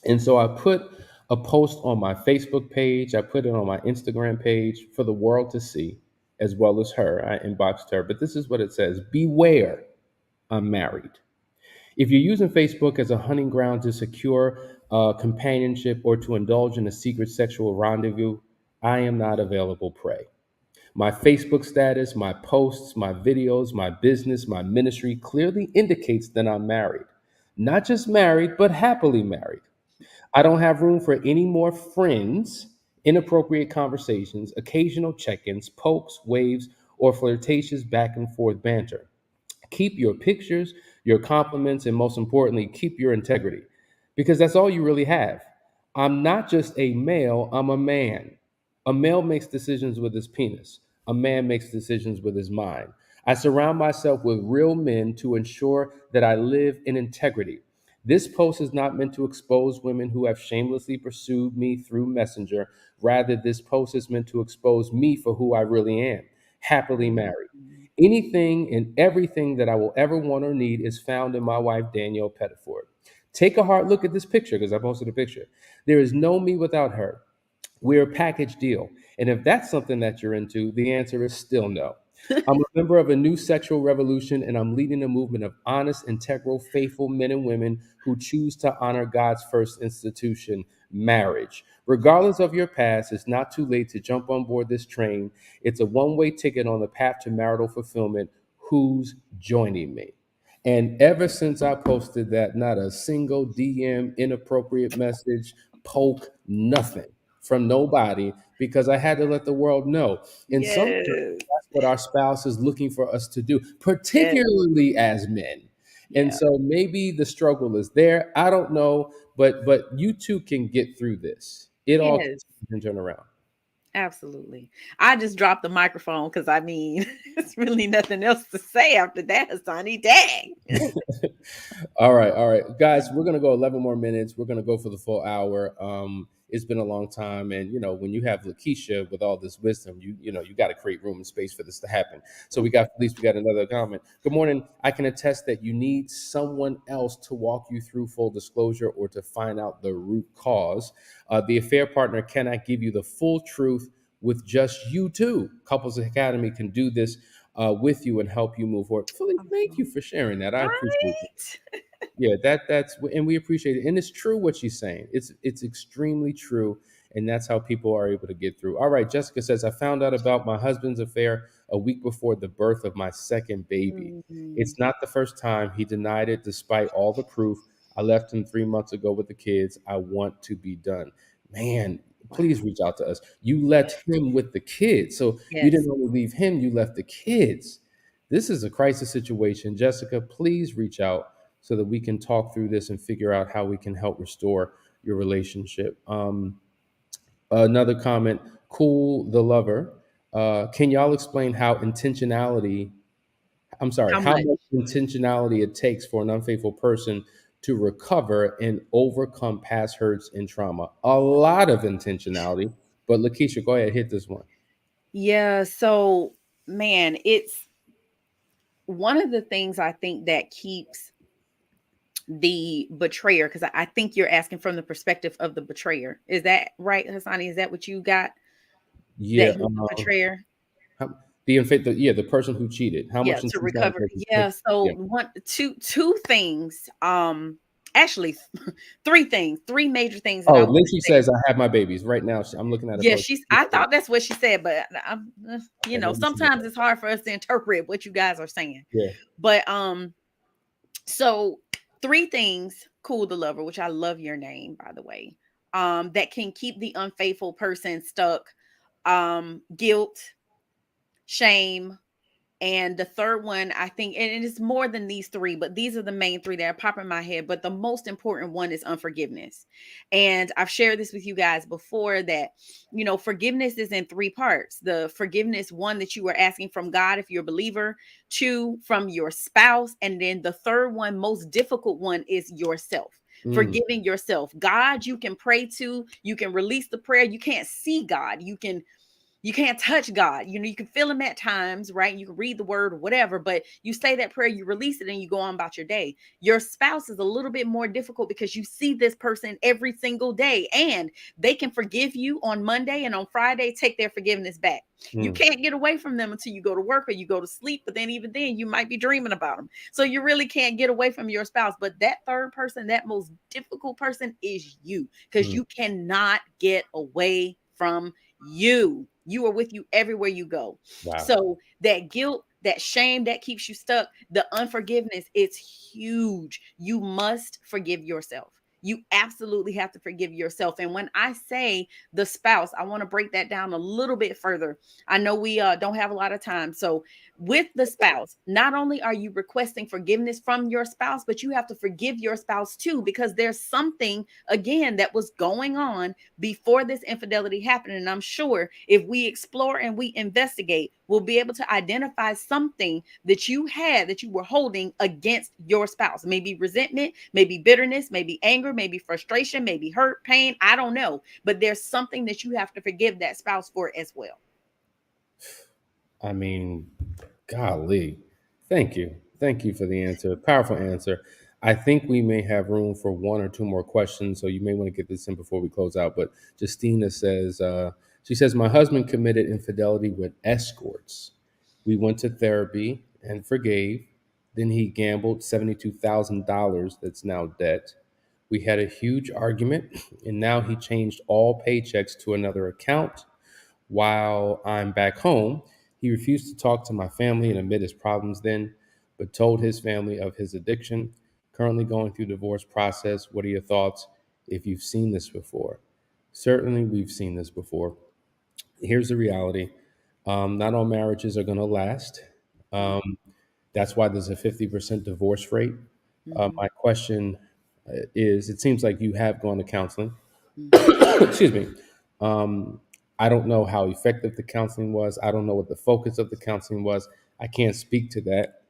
And so I put a post on my Facebook page. I put it on my Instagram page for the world to see, as well as her. I inboxed her, but this is what it says: Beware, I'm married. If you're using Facebook as a hunting ground to secure companionship or to indulge in a secret sexual rendezvous, I am not available prey. My Facebook status, my posts, my videos, my business, my ministry clearly indicates that I'm married. Not just married, but happily married. I don't have room for any more friends, inappropriate conversations, occasional check ins, pokes, waves, or flirtatious back and forth banter. Keep your pictures, your compliments, and most importantly, keep your integrity, because that's all you really have. I'm not just a male, I'm a man. A male makes decisions with his penis, a man makes decisions with his mind. I surround myself with real men to ensure that I live in integrity. This post is not meant to expose women who have shamelessly pursued me through Messenger. Rather, this post is meant to expose me for who I really am, happily married. Mhm. Anything and everything that I will ever want or need is found in my wife, Danielle Pettiford. Take a hard look at this picture, because I posted a picture. There is no me without her. We're a package deal. And if that's something that you're into, the answer is still no. I'm a member of a new sexual revolution, and I'm leading a movement of honest, integral, faithful men and women who choose to honor God's first institution, marriage. Regardless of your past, it's not too late to jump on board this train. It's a one-way ticket on the path to marital fulfillment. Who's joining me? And ever since I posted that, not a single DM, inappropriate message, poke, nothing from nobody, because I had to let the world know. And sometimes Yes. that's what our spouse is looking for us to do, Yes. particularly as men. And Yeah. so maybe the struggle is there. I don't know, but you two can get through this. It all Yes. can turn around. Absolutely. I just dropped the microphone because I mean, it's really nothing else to say after that, Sonny. Dang. All right, guys. We're gonna go 11 more minutes. We're gonna go for the full hour. it's been a long time. And, when you have Lakeisha with all this wisdom, you got to create room and space for this to happen. So we got another comment. Good morning. I can attest that you need someone else to walk you through full disclosure or to find out the root cause. The affair partner cannot give you the full truth with just you two. Couples Academy can do this with you and help you move forward. Philly, thank you for sharing that. I appreciate it. Right? Yeah, that's and we appreciate it. And it's true what she's saying. It's extremely true, and that's how people are able to get through. All right, Jessica says, I found out about my husband's affair a week before the birth of my second baby. Mhm. It's not the first time. He denied it despite all the proof. I left him 3 months ago with the kids. I want to be done. Man, please reach out to us. You left him with the kids. So you Yes. didn't only leave him, you left the kids. This is a crisis situation. Jessica, please reach out so that we can talk through this and figure out how we can help restore your relationship. Another comment, Cool the Lover. Can y'all explain How how much? much intentionality it takes for an unfaithful person to recover and overcome past hurts and trauma? A lot of intentionality. But Lakeisha, go ahead, hit this one. Yeah. So, man, it's one of the things I think that keeps the betrayer, because I think you're asking from the perspective of the betrayer. Is that right, Hassani? Is that what you got? That Yeah, he's the betrayer? the person who cheated. How Yeah, much to intentionality recover. does it Yeah, take? so Yeah. two things. Actually, three things, three major things that Oh, I want to Lindsay say. says I have my babies right now. I'm looking at a Yeah, post. I thought that's what she said, but And let me see sometimes it's hard for us to interpret what you guys are saying. Yeah. But so three things, Cool the Lover, which I love your name, by the way, that can keep the unfaithful person stuck. Guilt, shame, and the third one, I think, and it is more than these three, but these are the main three that are popping in my head. But the most important one is unforgiveness. And I've shared this with you guys before that, forgiveness is in three parts. The forgiveness, one, that you are asking from God if you're a believer, two, from your spouse, and then the third one, most difficult one, is yourself. Mm, Forgiving yourself. God, you can pray to, you can release the prayer. You can't see God. You can't touch God. You can feel him at times, right? You can read the word or whatever, but you say that prayer, you release it, and you go on about your day. Your spouse is a little bit more difficult because you see this person every single day, and they can forgive you on Monday, and on Friday take their forgiveness back. You mm, can't get away from them until you go to work or you go to sleep, but then even then you might be dreaming about them. So you really can't get away from your spouse. But that third person, that most difficult person, is you, because mm. you cannot get away from you. You are with you everywhere you go. Wow. So that guilt, that shame, that keeps you stuck. The unforgiveness, it's huge. You must forgive yourself. You absolutely have to forgive yourself. And when I say the spouse, I want to break that down a little bit further. I know we don't have a lot of time. So with the spouse, not only are you requesting forgiveness from your spouse, but you have to forgive your spouse too, because there's something, again, that was going on before this infidelity happened. And I'm sure if we explore and we investigate, we'll be able to identify something that you had, that you were holding against your spouse. Maybe resentment, maybe bitterness, maybe anger, maybe frustration, maybe hurt, pain. I don't know. But there's something that you have to forgive that spouse for as well. I mean, golly. Thank you. Thank you for the answer. Powerful answer. I think we may have room for one or two more questions, so you may want to get this in before we close out. But Justina says, she says, my husband committed infidelity with escorts. We went to therapy and forgave. Then he gambled $72,000 that's now debt. We had a huge argument, and now he changed all paychecks to another account. While I'm back home, he refused to talk to my family and admit his problems then, but told his family of his addiction. Currently going through divorce process. What are your thoughts if you've seen this before? Certainly, we've seen this before. Here's the reality. Not all marriages are going to last. Um, that's why there's a 50% divorce rate. Mhm, My question is, it seems like you have gone to counseling. mhm, Excuse me. Um, I don't know how effective the counseling was. I don't know what the focus of the counseling was. I can't speak to that.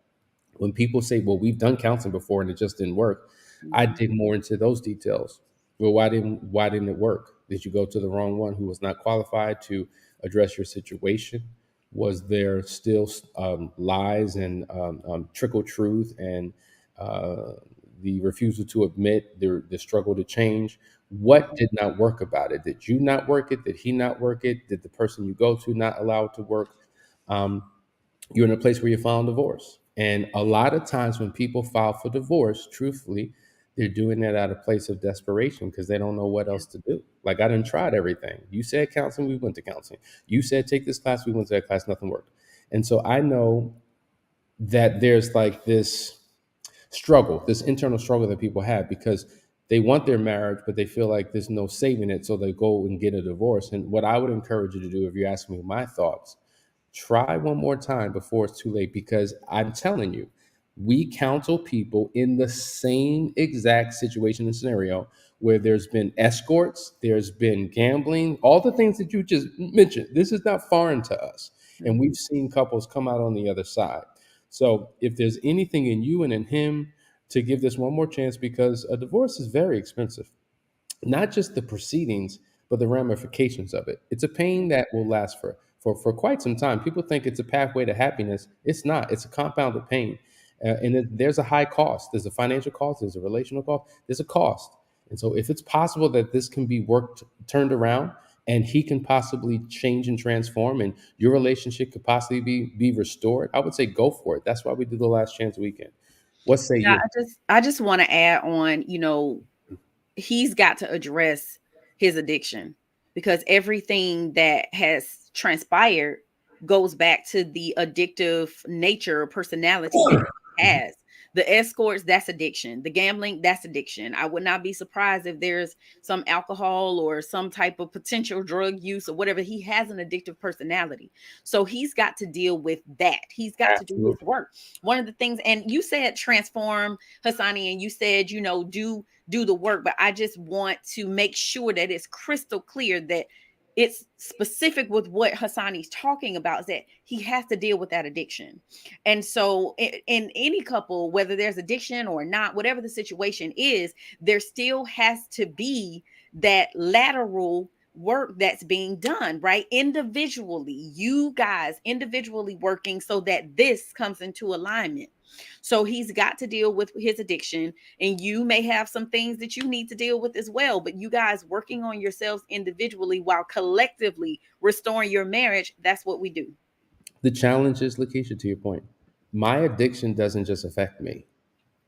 When people say, well, we've done counseling before and it just didn't work, I mhm, dig more into those details. Well, why didn't it work? Did you go to the wrong one who was not qualified to address your situation? Was there still lies and trickle truth and the refusal to admit the struggle to change? What did not work about it? Did you not work it? Did he not work it? Did the person you go to not allow it to work? You're in a place where you file divorce. And a lot of times when people file for divorce, truthfully, they're doing that out of place of desperation because they don't know what else to do. Like, I done tried everything. You said counseling, we went to counseling. You said take this class, we went to that class, nothing worked. And so I know that there's like this struggle, this internal struggle that people have because they want their marriage, but they feel like there's no saving it. So they go and get a divorce. And what I would encourage you to do, if you ask me my thoughts, try one more time before it's too late, because I'm telling you, we counsel people in the same exact situation and scenario where there's been escorts, there's been gambling, all the things that you just mentioned. This is not foreign to us. And we've seen couples come out on the other side. So if there's anything in you and in him, to give this one more chance, because a divorce is very expensive. Not just the proceedings, but the ramifications of it. It's a pain that will last for quite some time. People think it's a pathway to happiness. It's not. It's a compounded pain. There's a high cost. There's a financial cost. There's a relational cost. There's a cost. And so if it's possible that this can be turned around, and he can possibly change and transform, and your relationship could possibly be restored, I would say go for it. That's why we do the Last Chance Weekend. What say you? I just want to add on, he's got to address his addiction, because everything that has transpired goes back to the addictive nature or personality that he has. The escorts, that's addiction. The gambling, that's addiction. I would not be surprised if there's some alcohol or some type of potential drug use or whatever. He has an addictive personality. So he's got to deal with that. He's got to do his work. One of the things, and you said transform, Hassani, and you said, do the work. But I just want to make sure that it's crystal clear that it's specific with what Hassani's talking about, is that he has to deal with that addiction. And so in any couple, whether there's addiction or not, whatever the situation is, there still has to be that lateral work that's being done, right? Individually, you guys individually working so that this comes into alignment. So he's got to deal with his addiction, and you may have some things that you need to deal with as well. But you guys working on yourselves individually while collectively restoring your marriage, that's what we do. The challenge is, Lakeisha, to your point, my addiction doesn't just affect me.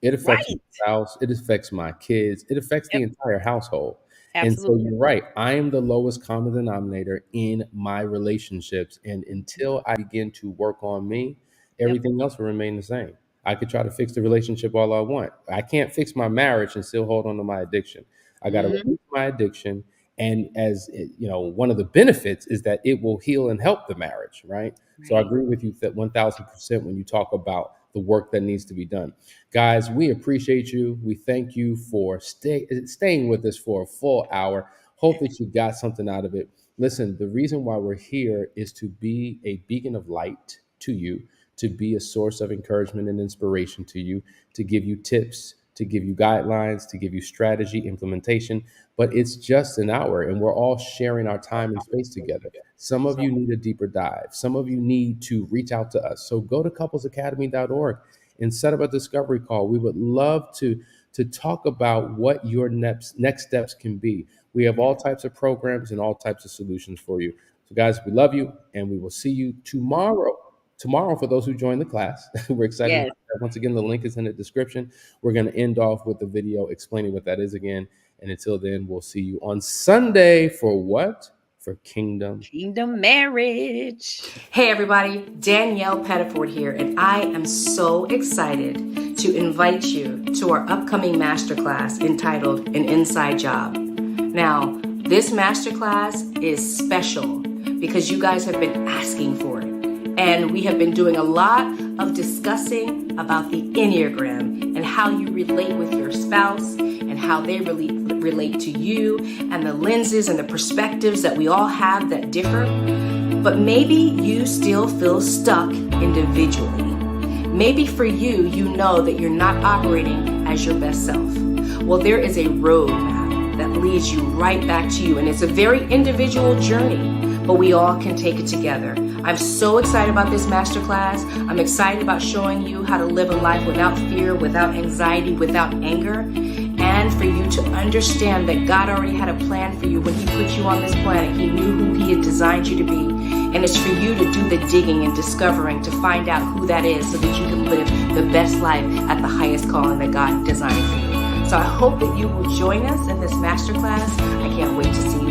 It affects my spouse. It affects my kids. It affects the entire household. Absolutely. And so you're right. I am the lowest common denominator in my relationships. And until I begin to work on me, everything else will remain the same. I could try to fix the relationship all I want. I can't fix my marriage and still hold on to my addiction. I got to release my addiction. And as one of the benefits is that it will heal and help the marriage, right? So I agree with you that 1,000% when you talk about the work that needs to be done. Guys, we appreciate you. We thank you for staying with us for a full hour. Hope that you got something out of it. Listen, the reason why we're here is to be a beacon of light to you, to be a source of encouragement and inspiration to you, to give you tips, to give you guidelines, to give you strategy, implementation. But it's just an hour, and we're all sharing our time and space together. Some of you need a deeper dive. Some of you need to reach out to us. So go to couplesacademy.org and set up a discovery call. We would love to talk about what your next steps can be. We have all types of programs and all types of solutions for you. So guys, we love you, and we will see you tomorrow. Tomorrow, for those who join the class, we're excited. Yes. Once again, the link is in the description. We're going to end off with the video explaining what that is again. And until then, we'll see you on Sunday for what? For Kingdom Marriage. Hey, everybody. Danielle Pettiford here, and I am so excited to invite you to our upcoming masterclass entitled An Inside Job. Now, this masterclass is special because you guys have been asking for it. And we have been doing a lot of discussing about the Enneagram and how you relate with your spouse and how they relate to you, and the lenses and the perspectives that we all have that differ. But maybe you still feel stuck individually. Maybe for you know that you're not operating as your best self. Well, there is a roadmap that leads you right back to you. And it's a very individual journey, but we all can take it together. I'm so excited about this masterclass. I'm excited about showing you how to live a life without fear, without anxiety, without anger, and for you to understand that God already had a plan for you when He put you on this planet. He knew who He had designed you to be. And it's for you to do the digging and discovering to find out who that is so that you can live the best life at the highest calling that God designed for you. So I hope that you will join us in this masterclass. I can't wait to see you